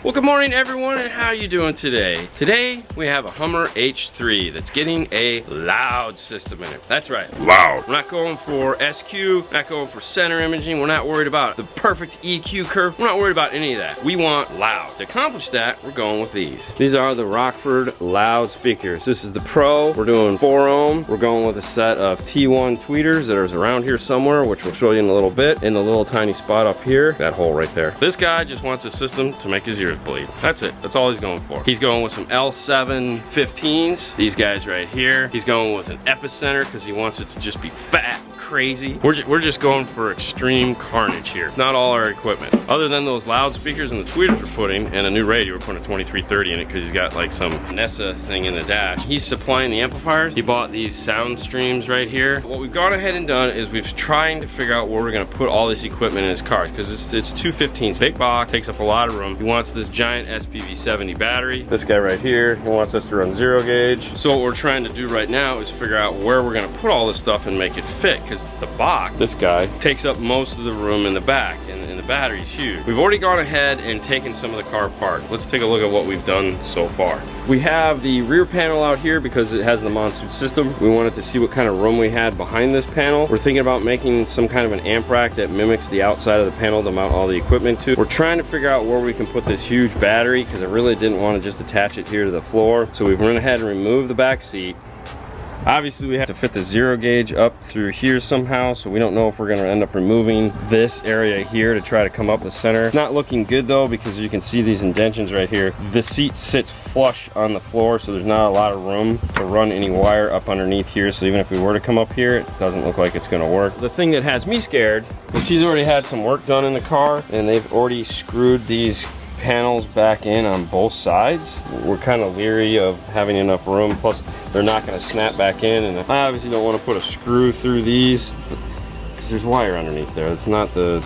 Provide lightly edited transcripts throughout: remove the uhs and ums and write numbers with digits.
Well, good morning everyone, and how you doing today? Today we have a Hummer H3 that's getting a loud system in it. That's right, loud. We're not going for SQ, not going for center imaging. We're not worried about the perfect EQ curve. We're not worried about any of that. We want loud. To accomplish that, we're going with these. These are the Rockford loud speakers. This is the Pro. We're doing 4 ohm. We're going with a set of T1 tweeters that are around here somewhere, which we'll show you in a little bit, in the little tiny spot up here, that hole right there. This guy just wants a system to make his ears bleed. That's it. That's all he's going for. He's going with some L7 15s. These guys right here. He's going with an epicenter because he wants it to just be fat and crazy. We're just going for extreme carnage here. It's not all our equipment. Other than those loudspeakers and the tweeters we're putting, and a new radio, we're putting a 2330 in it because he's got like some Nessa thing in the dash. He's supplying the amplifiers. He bought these sound streams right here. What we've gone ahead and done is we've trying to figure out where we're going to put all this equipment in his car because it's 2 15s. Big box, takes up a lot of room. He wants this giant SPV 70 battery. This guy right here, he wants us to run 0 gauge. So what we're trying to do right now is figure out where we're going to put all this stuff and make it fit, because the box, this guy, takes up most of the room in the back, and the battery's huge. We've already gone ahead and taken some of the car apart. Let's take a look at what we've done so far. We have the rear panel out here because it has the monsoon system. We wanted to see what kind of room we had behind this panel. We're thinking about making some kind of an amp rack that mimics the outside of the panel to mount all the equipment to. We're trying to figure out where we can put this huge battery because I really didn't want to just attach it here to the floor. So we've went ahead and removed the back seat. Obviously we have to fit the 0 gauge up through here somehow, so we don't know if we're going to end up removing this area here to try to come up the center. Not looking good though, because you can see these indentions right here. The seat sits flush on the floor, so there's not a lot of room to run any wire up underneath here, so even if we were to come up here, it doesn't look like it's going to work. The thing that has me scared is he's already had some work done in the car, and they've already screwed these panels back in on both sides. We're kind of leery of having enough room, plus they're not going to snap back in, and I obviously don't want to put a screw through these because there's wire underneath there. It's not the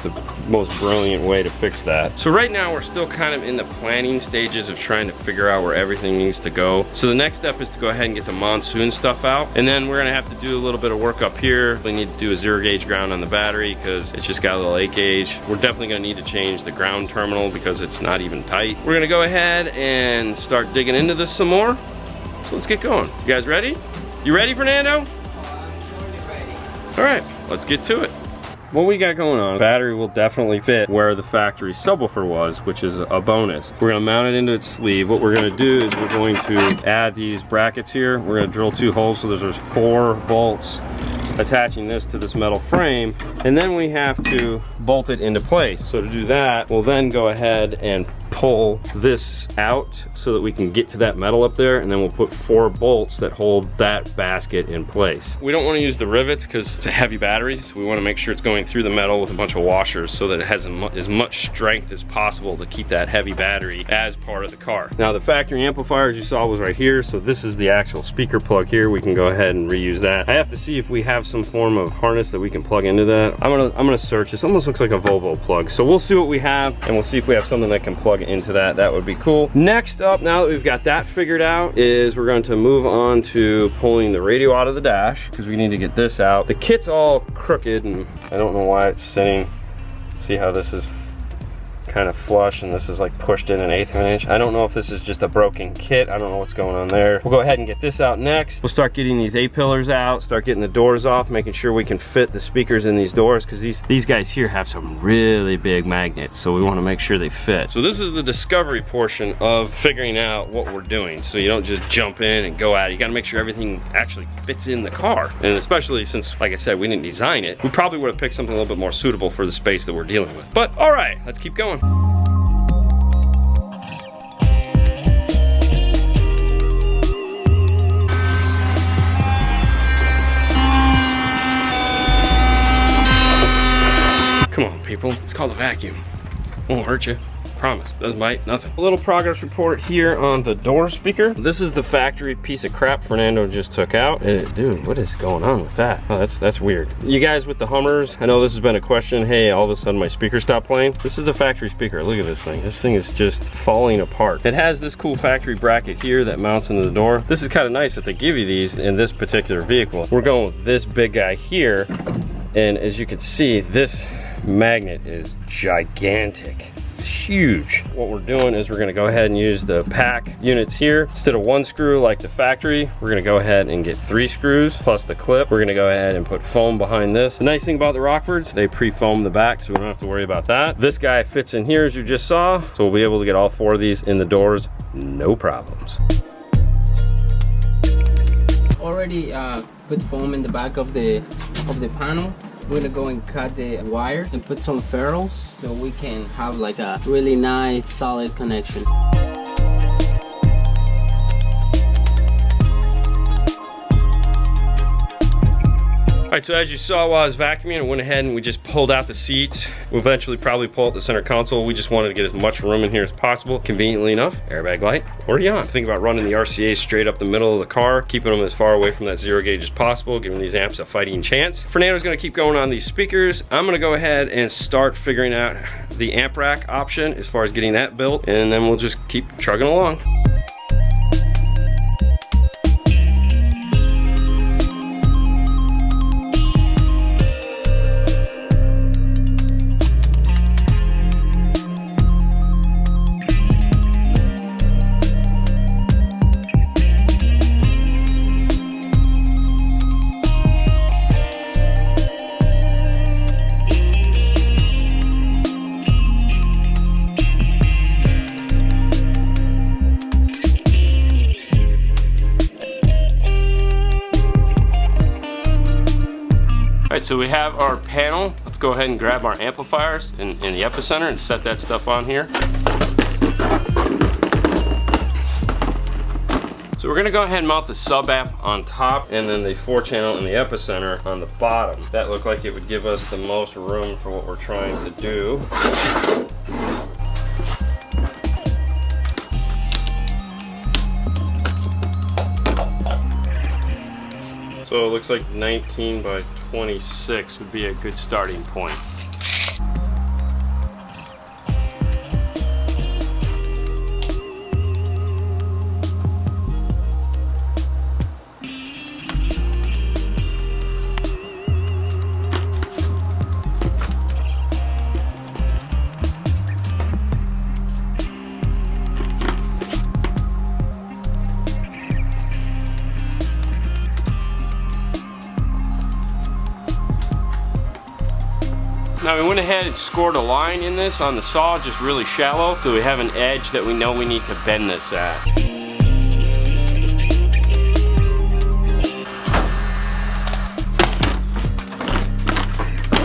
most brilliant way to fix that. So right now we're still kind of in the planning stages of trying to figure out where everything needs to go. So the next step is to go ahead and get the monsoon stuff out, and then we're going to have to do a little bit of work up here. We need to do a 0 gauge ground on the battery because it's just got a little 8 gauge. We're definitely going to need to change the ground terminal because it's not even tight. We're going to go ahead and start digging into this some more. So let's get going. You guys ready? You ready, Fernando? All right, let's get to it. What we got going on, the battery will definitely fit where the factory subwoofer was, which is a bonus. We're going to mount it into its sleeve. What we're going to do is we're going to add these brackets here. We're going to drill 2 holes so there's 4 bolts attaching this to this metal frame, and then we have to bolt it into place. So to do that, we'll then go ahead and pull this out so that we can get to that metal up there, and then we'll put 4 bolts that hold that basket in place. We don't want to use the rivets because it's a heavy battery, so we want to make sure it's going through the metal with a bunch of washers so that it has as much strength as possible to keep that heavy battery as part of the car. Now the factory amplifier, as you saw, was right here, so this is the actual speaker plug here. We can go ahead and reuse that. I have to see if we have some form of harness that we can plug into that. I'm gonna search. This almost looks like a Volvo plug, so we'll see what we have, and we'll see if we have something that can plug into that. That would be cool. Next up, now that we've got that figured out, is we're going to move on to pulling the radio out of the dash because we need to get this out. The kit's all crooked, and I don't know why it's sitting. See how this is kind of flush and this is like pushed in 1/8 of an inch. I don't know if this is just a broken kit. I don't know what's going on there. We'll go ahead and get this out next. We'll start getting these A-pillars out, start getting the doors off, making sure we can fit the speakers in these doors, because these guys here have some really big magnets, so we want to make sure they fit. So this is the discovery portion of figuring out what we're doing, so you don't just jump in and go at it. You got to make sure everything actually fits in the car, and especially since, like I said, we didn't design it, we probably would have picked something a little bit more suitable for the space that we're dealing with. But all right, let's keep going. Come on, people, it's called a vacuum. Won't hurt you. Promise, doesn't bite, nothing. A little progress report here on the door speaker. This is the factory piece of crap Fernando just took out. Dude, what is going on with that? Oh, that's weird. You guys with the Hummers, I know this has been a question. Hey, all of a sudden my speaker stopped playing. This is a factory speaker. Look at this thing. This thing is just falling apart. It has this cool factory bracket here that mounts into the door. This is kind of nice that they give you these in this particular vehicle. We're going with this big guy here, and as you can see, this magnet is gigantic. It's huge. What we're doing is we're gonna go ahead and use the pack units here. Instead of 1 screw like the factory, we're gonna go ahead and get 3 screws plus the clip. We're gonna go ahead and put foam behind this. The nice thing about the Rockfords, they pre-foam the back, so we don't have to worry about that. This guy fits in here as you just saw, so we'll be able to get all 4 of these in the doors, no problems. Already put foam in the back of the panel. We're gonna go and cut the wire and put some ferrules so we can have like a really nice solid connection. All right, so as you saw while I was vacuuming, I went ahead and we just pulled out the seats. We'll eventually probably pull out the center console. We just wanted to get as much room in here as possible. Conveniently enough, airbag light already on. Think about running the RCA straight up the middle of the car, keeping them as far away from that 0 gauge as possible, giving these amps a fighting chance. Fernando's gonna keep going on these speakers. I'm gonna go ahead and start figuring out the amp rack option as far as getting that built, and then we'll just keep trucking along. Alright, so we have our panel. Let's go ahead and grab our amplifiers in the epicenter and set that stuff on here. So we're gonna go ahead and mount the sub amp on top and then the 4-channel in the epicenter on the bottom. That looked like it would give us the most room for what we're trying to do. So it looks like 19 by 26 would be a good starting point. Now we went ahead and scored a line in this on the saw, just really shallow, so we have an edge that we know we need to bend this at.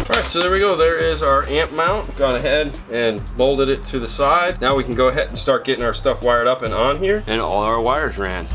Alright, so there we go. There is our amp mount. Gone ahead and molded it to the side. Now we can go ahead and start getting our stuff wired up and on here, and all our wires ran.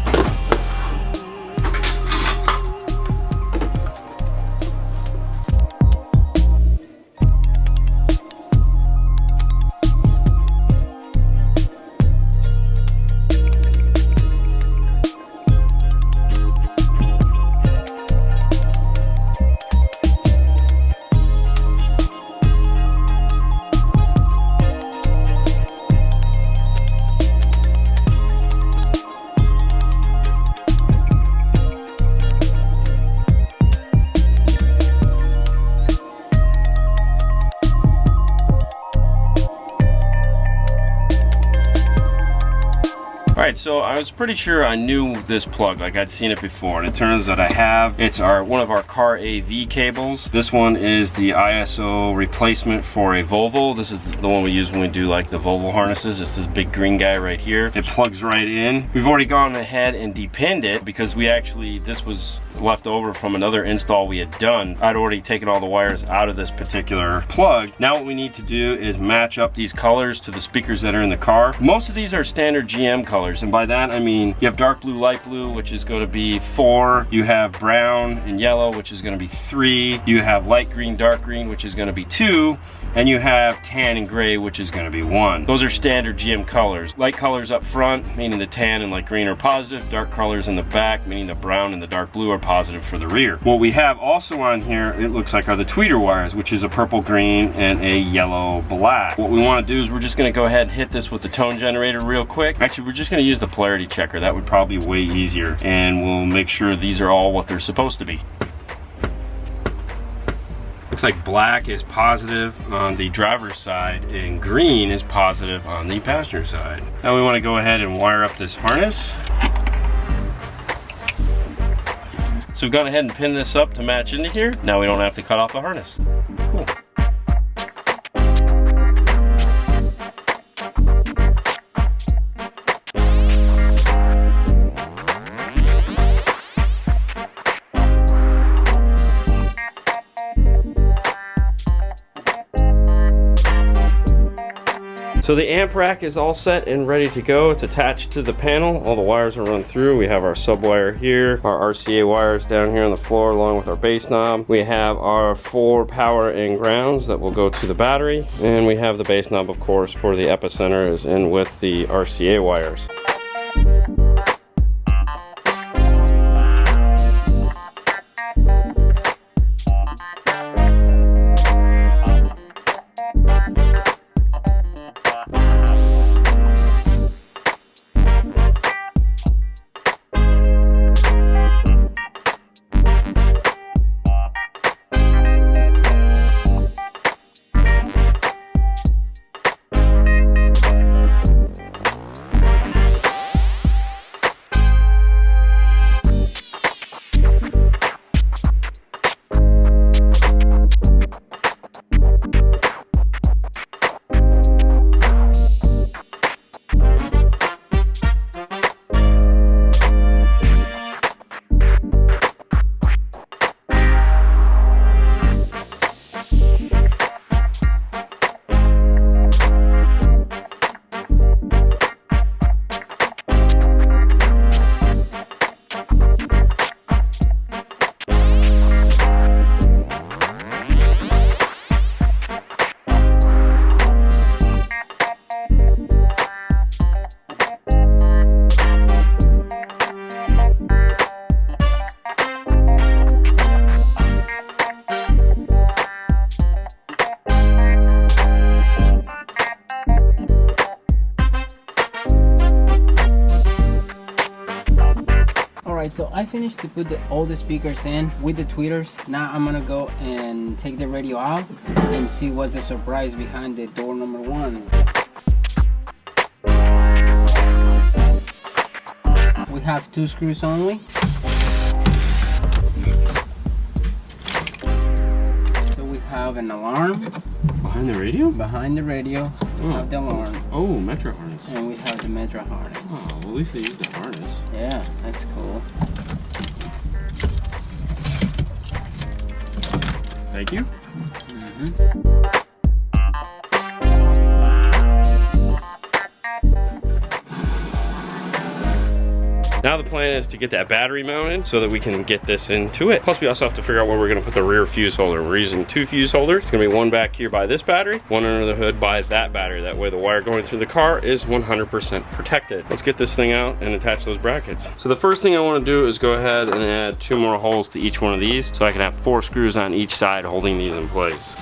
Alright, so I was pretty sure I knew this plug, like I'd seen it before, and it turns out I have. It's one of our car AV cables. This one is the ISO replacement for a Volvo. This is the one we use when we do like the Volvo harnesses. It's this big green guy right here. It plugs right in. We've already gone ahead and depinned it because this was left over from another install we had done. I'd already taken all the wires out of this particular plug. Now what we need to do is match up these colors to the speakers that are in the car. Most of these are standard GM colors, and by that I mean you have dark blue, light blue, which is going to be 4. You have brown and yellow, which is going to be 3. You have light green, dark green, which is going to be 2. And you have tan and gray, which is going to be 1. Those are standard GM colors. Light colors up front, meaning the tan and light green are positive. Dark colors in the back, meaning the brown and the dark blue are positive for the rear. What we have also on here, it looks like, are the tweeter wires, which is a purple green and a yellow black. What we want to do is we're just going to go ahead and hit this with the tone generator real quick. Actually, we're just going to use the polarity checker. That would probably be way easier, and we'll make sure these are all what they're supposed to be. Looks like black is positive on the driver's side and green is positive on the passenger side. Now we want to go ahead and wire up this harness. So we've gone ahead and pinned this up to match into here. Now we don't have to cut off the harness. Cool. So the amp rack is all set and ready to go. It's attached to the panel. All the wires are run through. We have our sub wire here, our RCA wires down here on the floor along with our bass knob. We have our 4 power and grounds that will go to the battery. And we have the bass knob, of course, for the epicenter is in with the RCA wires. So I finished to put all the speakers in with the tweeters. Now I'm gonna go and take the radio out and see what's the surprise behind the door number 1. We have 2 screws only. So we have an alarm. Behind the radio? Behind the radio, we have the alarm. Oh, Metro harness. And we have the Metro harness. Oh, well, at least they used the harness. Yeah, that's cool. Thank you. Now the plan is to get that battery mounted so that we can get this into it. Plus we also have to figure out where we're gonna put the rear fuse holder. We're using 2 fuse holders. It's gonna be one back here by this battery, one under the hood by that battery. That way the wire going through the car is 100% protected. Let's get this thing out and attach those brackets. So the first thing I wanna do is go ahead and add 2 more holes to each one of these so I can have 4 screws on each side holding these in place.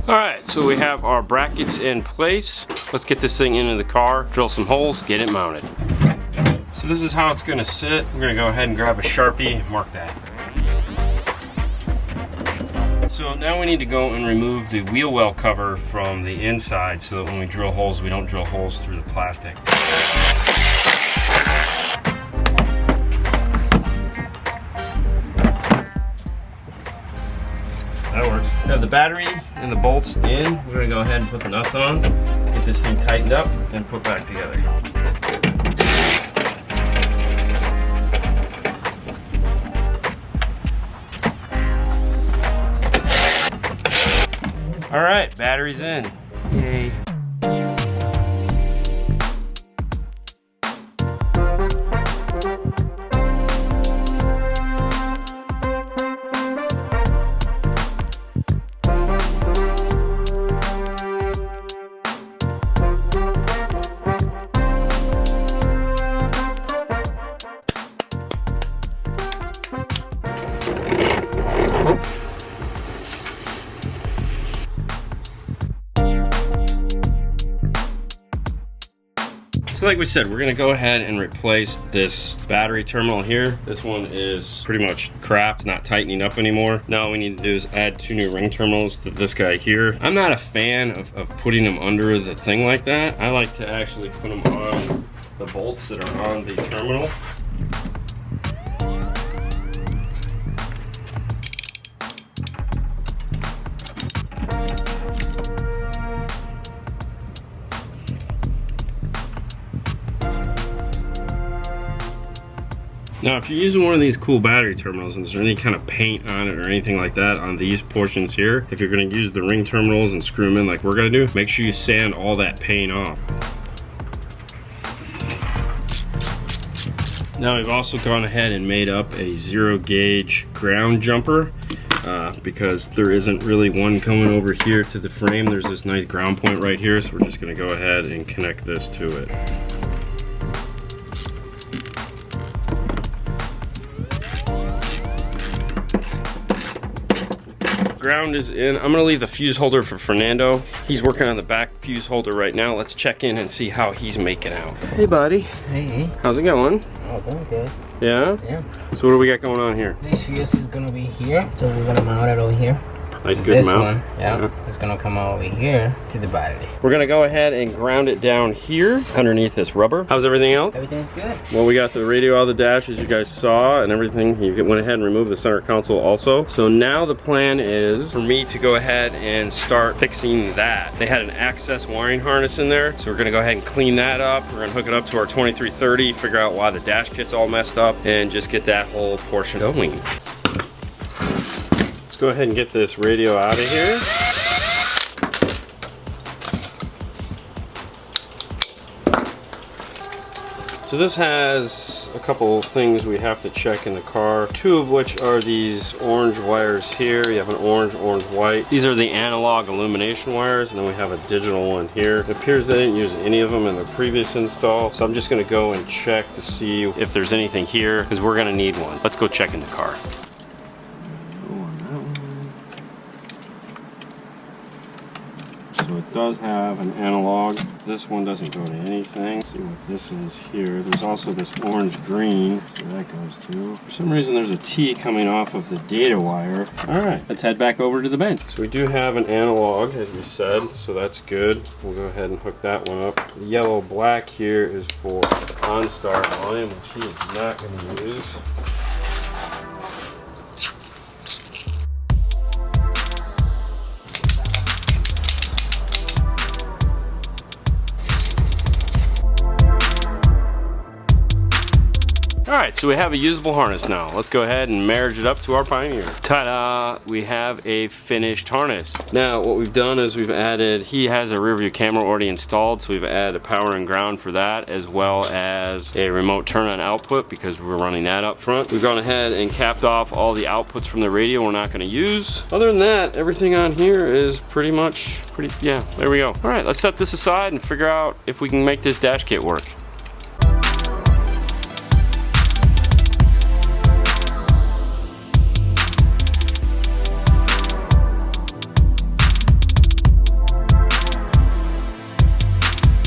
Alright, so we have our brackets in place. Let's get this thing into the car, drill some holes, get it mounted. So this is how it's going to sit. We're going to go ahead and grab a Sharpie, mark that. So now we need to go and remove the wheel well cover from the inside so that when we drill holes, we don't drill holes through the plastic. That works. We have the battery and the bolts in. We're gonna go ahead and put the nuts on, get this thing tightened up, and put back together. All right, battery's in. Yay. So like we said, we're gonna go ahead and replace this battery terminal here. This one is pretty much crap, it's not tightening up anymore. Now all we need to do is add 2 new ring terminals to this guy here. I'm not a fan of putting them under the thing like that. I like to actually put them on the bolts that are on the terminal. Now, if you're using one of these cool battery terminals and there's any kind of paint on it or anything like that on these portions here, if you're gonna use the ring terminals and screw them in like we're gonna do, make sure you sand all that paint off. Now we've also gone ahead and made up a 0 gauge ground jumper because there isn't really one coming over here to the frame. There's this nice ground point right here, so we're just gonna go ahead and connect this to it. Ground is in. I'm gonna leave the fuse holder for Fernando. He's working on the back fuse holder right now. Let's check in and see how he's making out. Hey buddy. Hey. How's it going? Oh, doing good. Yeah? Yeah. So what do we got going on here? This fuse is gonna be here, so we're gonna mount it over here. Nice good this mount. One, yeah, it's gonna come over here to the battery. We're gonna go ahead and ground it down here underneath this rubber. How's everything else? Everything's good. Well, we got the radio out of the dash as you guys saw and everything. You went ahead and removed the center console also. So now the plan is for me to go ahead and start fixing that. They had an access wiring harness in there, so we're gonna go ahead and clean that up. We're gonna hook it up to our 2330, figure out why the dash kit's all messed up, and just get that whole portion going. Let's go ahead and get this radio out of here. So this has a couple things we have to check in the car, 2 of which are these orange wires here. You have an orange, white. These are the analog illumination wires, and then we have a digital one here. It appears they didn't use any of them in the previous install, so I'm just gonna go and check to see if there's anything here, because we're gonna need one. Let's go check in the car. So it does have an analog. This one doesn't go to anything. Let's see what this is here. There's also this orange green, so that goes to. For some reason there's a T coming off of the data wire. Alright, let's head back over to the bench. So we do have an analog, as we said, so that's good. We'll go ahead and hook that one up. The yellow black here is for OnStar volume, which he is not going to use. Alright, so we have a usable harness now. Let's go ahead and marriage it up to our Pioneer. Ta-da! We have a finished harness. Now, what we've done is we've added, he has a rear view camera already installed, so we've added a power and ground for that, as well as a remote turn on output because we're running that up front. We've gone ahead and capped off all the outputs from the radio we're not going to use. Other than that, everything on here is pretty much, yeah, there we go. Alright, let's set this aside and figure out if we can make this dash kit work.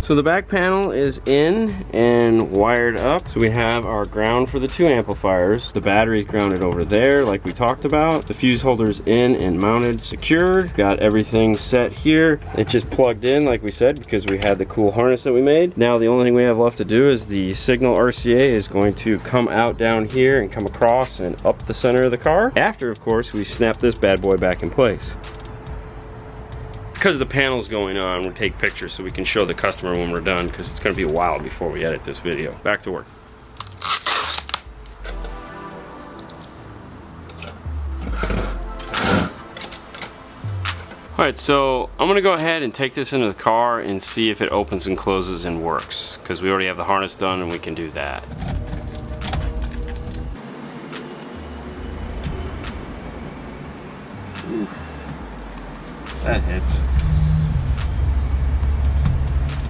So the back panel is in and wired up. So we have our ground for the 2 amplifiers. The battery is grounded over there like we talked about. The fuse holder's in and mounted, secured. Got everything set here. It just plugged in like we said because we had the cool harness that we made. Now the only thing we have left to do is the signal RCA is going to come out down here and come across and up the center of the car. After, of course, we snap this bad boy back in place. Because the panel's going on, we'll take pictures so we can show the customer when we're done, because it's going to be a while before we edit this video. Back to work. Alright, so I'm going to go ahead and take this into the car and see if it opens and closes and works, because we already have the harness done and we can do that. That hits.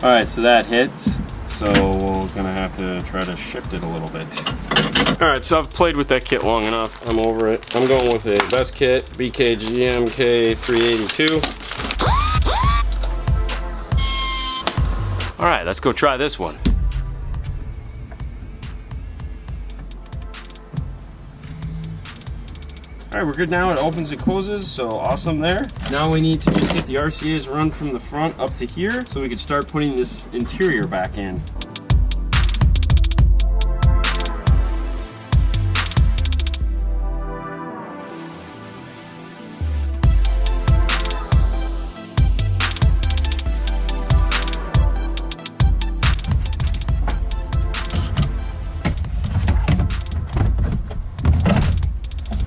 Alright, so that hits. So we're gonna have to try to shift it a little bit. Alright, so I've played with that kit long enough. I'm over it. I'm going with a best kit, BKGMK 382. Alright, let's go try this one. All right, we're good now. It opens and closes, so awesome there. Now we need to just get the RCAs run from the front up to here so we can start putting this interior back in.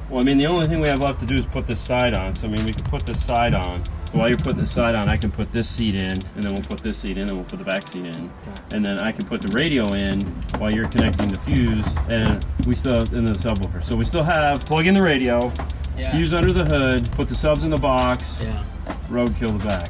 Well, I mean, the only thing we have left to do is put this side on. So, I mean, we can put this side on. While you're putting this side on, I can put this seat in, and then we'll put this seat in, and we'll put the back seat in. And then I can put the radio in while you're connecting the fuse, and we still have in the subwoofer. So we still have plug in the radio, fuse under the hood, put the subs in the box, roadkill the back.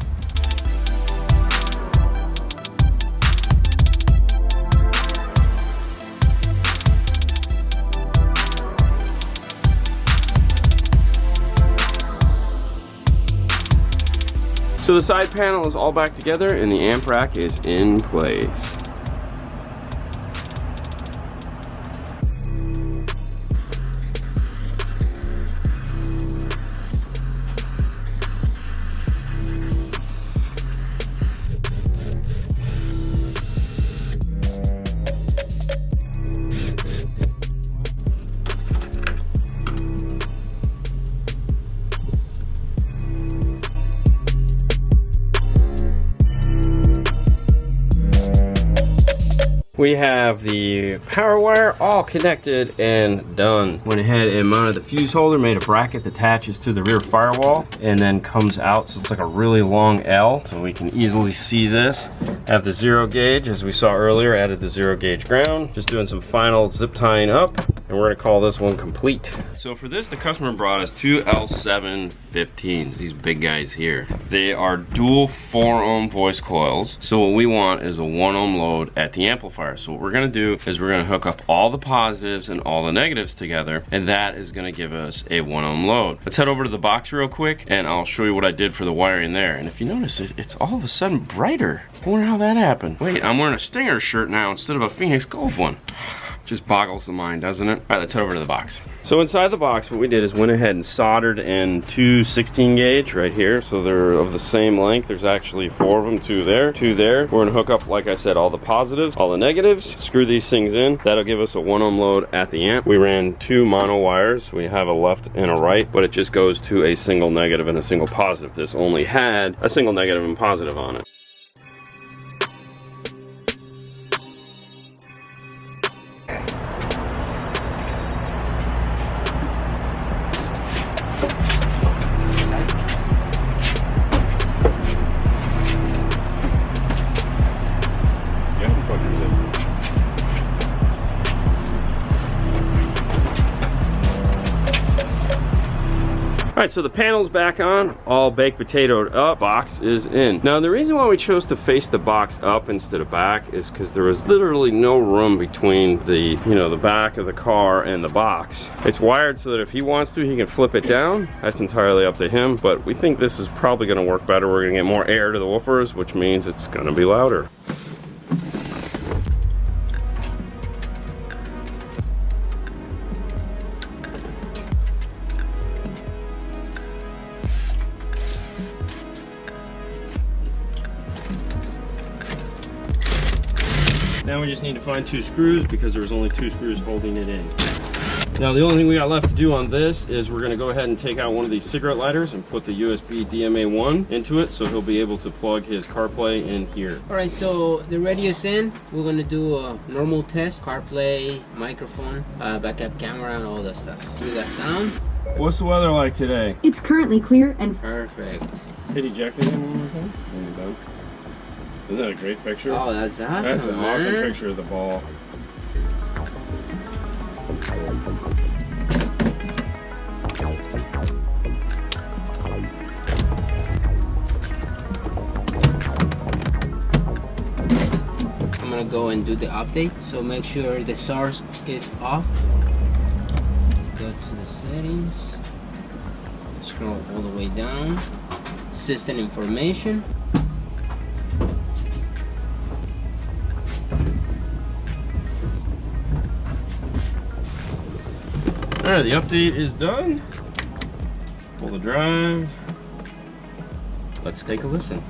So the side panel is all back together and the amp rack is in place. We have the power wire all connected and done. Went ahead and mounted the fuse holder, made a bracket that attaches to the rear firewall and then comes out, so it's like a really long L, so we can easily see this. Have the 0 gauge, as we saw earlier, added the 0 gauge ground. Just doing some final zip tying up, and we're gonna call this one complete. So for this, the customer brought us two L715s, these big guys here. They are dual 4 ohm voice coils. So what we want is a 1 ohm load at the amplifier. So what we're gonna do is we're gonna hook up all the positives and all the negatives together, and that is gonna give us a 1 ohm load. Let's head over to the box real quick, and I'll show you what I did for the wiring there. And if you notice, it's all of a sudden brighter. I wonder how that happened. Wait, I'm wearing a Stinger shirt now instead of a Phoenix Gold one. Just boggles the mind, doesn't it? All right, let's head over to the box. So inside the box, what we did is went ahead and soldered in two 16 gauge right here. So they're of the same length. There's actually 4 of them, 2 there, 2 there. We're gonna hook up, like I said, all the positives, all the negatives, screw these things in. That'll give us a 1 ohm load at the amp. We ran 2 mono wires. We have a left and a right, but it just goes to a single negative and a single positive. This only had a single negative and positive on it. All right, so the panel's back on, all baked potatoed up, box is in. Now the reason why we chose to face the box up instead of back is because there was literally no room between the, the back of the car and the box. It's wired so that if he wants to, he can flip it down. That's entirely up to him, but we think this is probably gonna work better. We're gonna get more air to the woofers, which means it's gonna be louder. Now we just need to find 2 screws because there was only 2 screws holding it in. Now the only thing we got left to do on this is we're going to go ahead and take out one of these cigarette lighters and put the USB DMA1 into it so he'll be able to plug his CarPlay in here. Alright, so the radio's in. We're going to do a normal test. CarPlay, microphone, backup camera and all that stuff. We got sound. What's the weather like today? It's currently clear and perfect. Hit eject again one more time. There you go. Isn't that a great picture? Oh, that's awesome. That's an awesome picture of the ball. I'm gonna go and do the update. So make sure the source is off. Go to the settings. Scroll all the way down. System information. Alright, the update is done. All-wheel drive. Let's take a listen.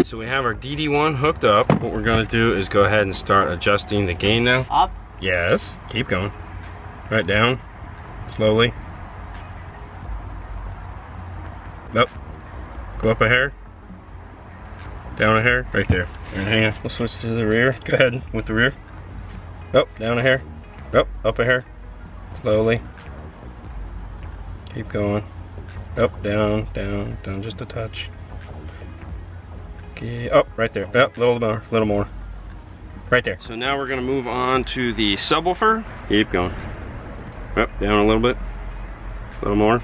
So we have our DD1 hooked up. What we're gonna do is go ahead and start adjusting the gain now. Up? Yes, keep going. Right down, slowly. Up, go up a hair. Down a hair, right there. And hang on, we'll switch to the rear. Go ahead with the rear. Up, down a hair. Up a hair. Slowly. Keep going. Up, down, down, down just a touch. Okay, up, right there. Up, little more. Right there. So now we're gonna move on to the subwoofer. Keep going. Up, down a little bit. A little more.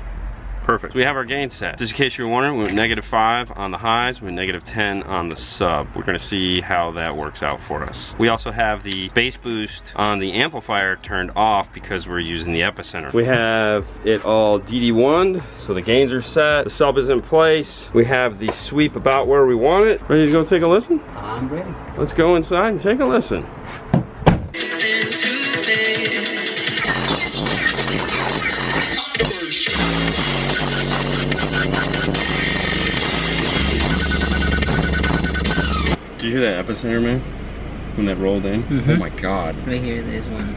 Perfect. We have our gain set. Just in case you're wondering, we went -5 on the highs, we went -10 on the sub. We're gonna see how that works out for us. We also have the bass boost on the amplifier turned off because we're using the epicenter. We have it all DD1'd, so the gains are set, the sub is in place. We have the sweep about where we want it. Ready to go take a listen? I'm ready. Let's go inside and take a listen. Did you hear that epicenter, man? When that rolled in? Mm-hmm. Oh my god. Right here, there's one.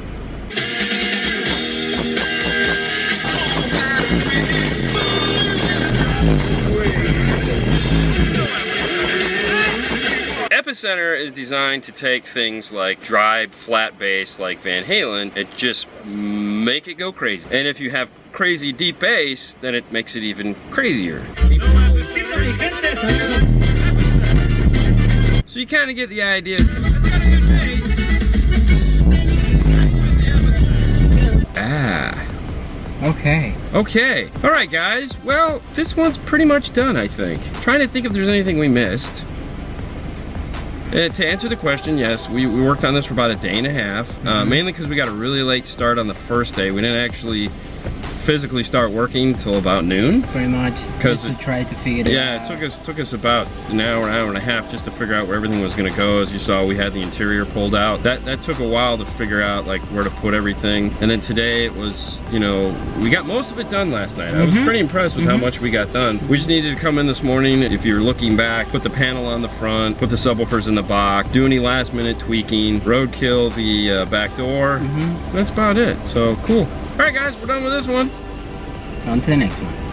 Epicenter is designed to take things like dry, flat bass like Van Halen and just make it go crazy. And if you have crazy deep bass, then it makes it even crazier. So you kind of get the idea. Ah. Okay. Okay. All right, guys. Well, this one's pretty much done, I think. Trying to think if there's anything we missed. To answer the question, yes, we worked on this for about a day and a half, mainly because we got a really late start on the first day. We didn't actually physically start working till about noon. Pretty much, just to try to figure it out. Yeah, it took us about an hour and a half just to figure out where everything was gonna go. As you saw, we had the interior pulled out. That took a while to figure out like where to put everything. And then today it was, you know, we got most of it done last night. I was pretty impressed with how much we got done. We just needed to come in this morning, if you're looking back, put the panel on the front, put the subwoofers in the box, do any last minute tweaking, roadkill the back door. That's about it. So cool. All right, guys, we're done with this one. On to the next one.